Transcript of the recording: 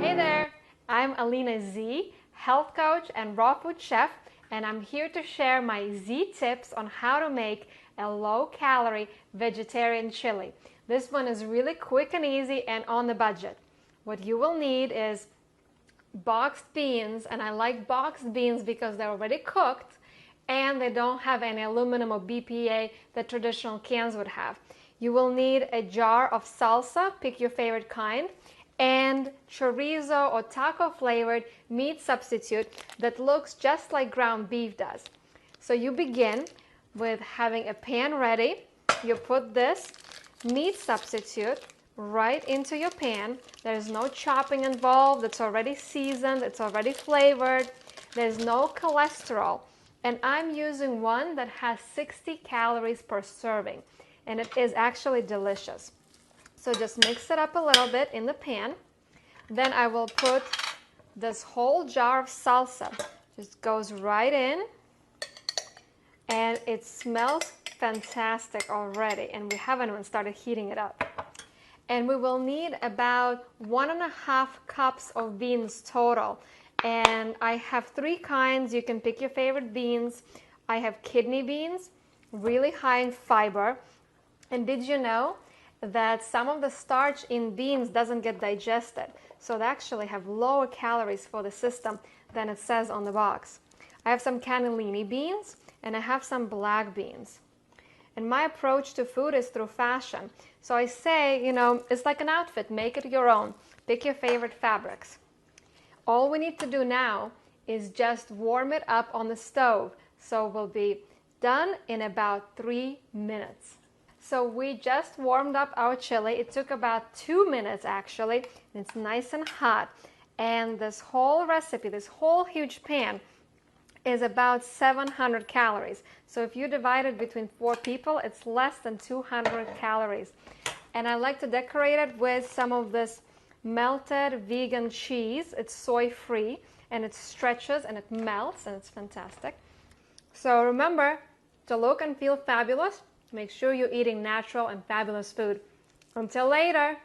Hey there, I'm Alina Z, health coach and raw food chef, and I'm here to share my Z tips on how to make a low-calorie vegetarian chili. This one is really quick and easy and on the budget. What you will need is boxed beans, and I like boxed beans because they're already cooked and they don't have any aluminum or BPA that traditional cans would have. You will need a jar of salsa, pick your favorite kind, and chorizo or taco flavored meat substitute that looks just like ground beef does. So you begin with having a pan ready. You put this meat substitute right into your pan. There's no chopping involved. It's already seasoned. It's already flavored. There's no cholesterol. And I'm using one that has 60 calories per serving. And it is actually delicious. So just mix it up a little bit in the pan. Then I will put this whole jar of salsa. Just goes right in. And it smells fantastic already. And we haven't even started heating it up. And we will need about 1.5 cups of beans total. And I have 3 kinds. You can pick your favorite beans. I have kidney beans, really high in fiber. And did you know that some of the starch in beans doesn't get digested? So they actually have lower calories for the system than it says on the box. I have some cannellini beans and I have some black beans. And my approach to food is through fashion. So I say, it's like an outfit, make it your own. Pick your favorite fabrics. All we need to do now is just warm it up on the stove. So we'll be done in about 3 minutes. So we just warmed up our chili. It took about 2 minutes actually. It's nice and hot. And this whole recipe, this whole huge pan, is about 700 calories. So if you divide it between 4 people, it's less than 200 calories. And I like to decorate it with some of this melted vegan cheese. It's soy-free and it stretches and it melts and it's fantastic. So remember, to look and feel fabulous, make sure you're eating natural and fabulous food. Until later.